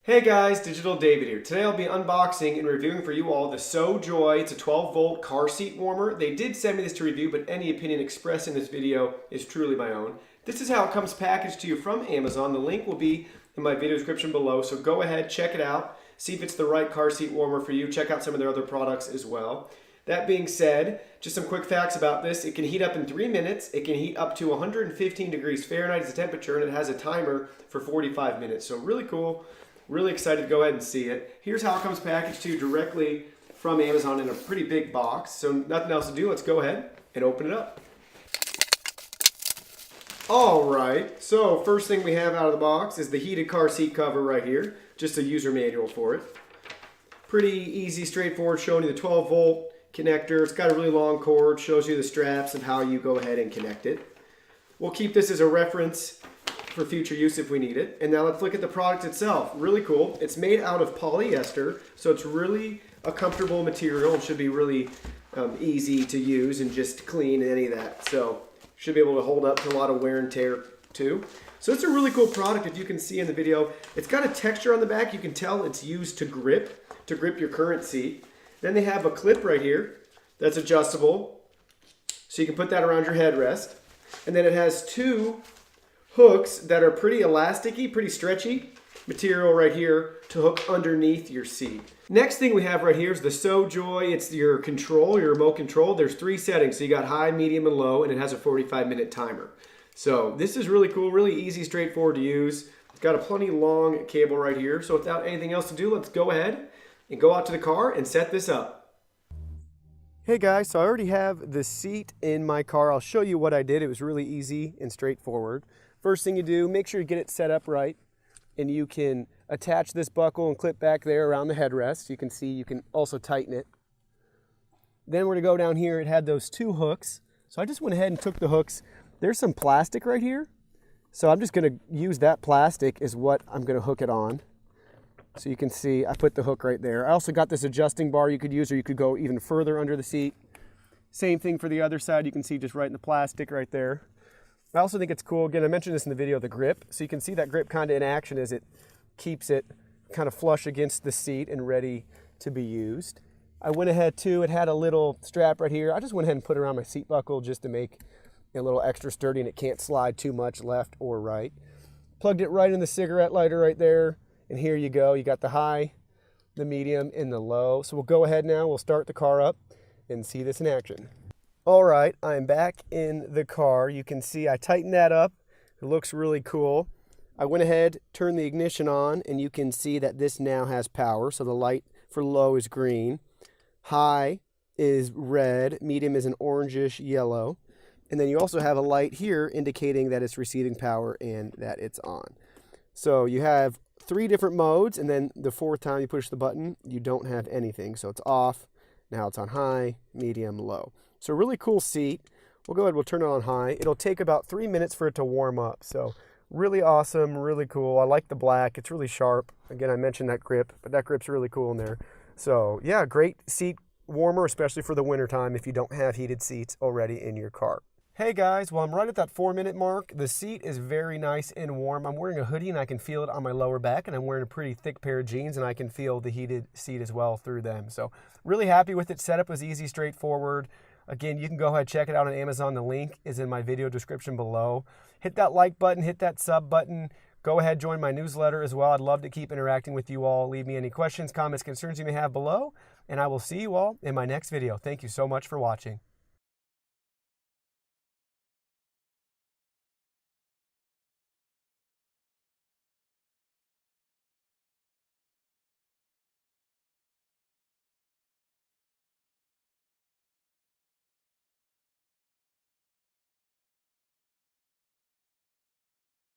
Hey guys, Digital David here. Today I'll be unboxing and reviewing for you all the Sojoy. It's a 12-volt car seat warmer. They did send me this to review, but any opinion expressed in this video is truly my own. This is how it comes packaged to you from Amazon. The link will be in my video description below, so go ahead, check it out, see if it's the right car seat warmer for you. Check out some of their other products as well. That being said, just some quick facts about this. It can heat up in 3 minutes. It can heat up to 115 degrees Fahrenheit as the temperature, and it has a timer for 45 minutes. So really cool. Really excited to go ahead and see it. Here's how it comes packaged to you directly from Amazon in a pretty big box. So nothing else to do. Let's go ahead and open it up. All right, so first thing we have out of the box is the heated car seat cover right here. Just a user manual for it. Pretty easy, straightforward, showing you the 12-volt connector. It's got a really long cord, shows you the straps and how you go ahead and connect it. We'll keep this as a reference for future use if we need it. And now let's look at the product itself. Really cool. It's made out of polyester, so it's really a comfortable material and should be really easy to use and just clean and any of that. So should be able to hold up to a lot of wear and tear too. So it's a really cool product. If you can see in the video, it's got a texture on the back. You can tell it's used to grip your current seat. Then they have a clip right here that's adjustable, so you can put that around your headrest. And then it has two hooks that are pretty elasticy, pretty stretchy material right here to hook underneath your seat. Next thing we have right here is the Sojoy. It's your control, your remote control. There's 3 settings. So you got high, medium, and low, and it has a 45-minute timer. So this is really cool, really easy, straightforward to use. It's got a plenty long cable right here. So without anything else to do, let's go ahead and go out to the car and set this up. Hey guys, so I already have the seat in my car. I'll show you what I did. It was really easy and straightforward. First thing you do, make sure you get it set up right, and you can attach this buckle and clip back there around the headrest. You can see you can also tighten it. Then we're gonna go down here. It had those 2 hooks, so I just went ahead and took the hooks. There's some plastic right here, so I'm just gonna use that plastic is what I'm gonna hook it on. So you can see I put the hook right there. I also got this adjusting bar you could use, or you could go even further under the seat. Same thing for the other side. You can see just right in the plastic right there. I also think it's cool, again, I mentioned this in the video, the grip. So you can see that grip kind of in action as it keeps it kind of flush against the seat and ready to be used. I went ahead too, it had a little strap right here. I just went ahead and put it around my seat buckle just to make it a little extra sturdy and it can't slide too much left or right. Plugged it right in the cigarette lighter right there. And here you go, you got the high, the medium, and the low. So we'll go ahead now, we'll start the car up and see this in action. All right, I'm back in the car. You can see I tightened that up. It looks really cool. I went ahead, turned the ignition on, and you can see that this now has power. So the light for low is green, high is red, medium is an orangish yellow. And then you also have a light here indicating that it's receiving power and that it's on. So you have 3 different modes, and then the 4th time you push the button, you don't have anything. So it's off, now it's on high, medium, low. So really cool seat. We'll go ahead, we'll turn it on high. It'll take about 3 minutes for it to warm up. So really awesome, really cool. I like the black, it's really sharp. Again, I mentioned that grip, but that grip's really cool in there. So yeah, great seat warmer, especially for the winter time if you don't have heated seats already in your car. Hey guys, well, I'm right at that 4-minute mark. The seat is very nice and warm. I'm wearing a hoodie and I can feel it on my lower back, and I'm wearing a pretty thick pair of jeans and I can feel the heated seat as well through them. So really happy with it. Setup was easy, straightforward. Again, you can go ahead, check it out on Amazon. The link is in my video description below. Hit that like button, hit that sub button. Go ahead, join my newsletter as well. I'd love to keep interacting with you all. Leave me any questions, comments, concerns you may have below, and I will see you all in my next video. Thank you so much for watching.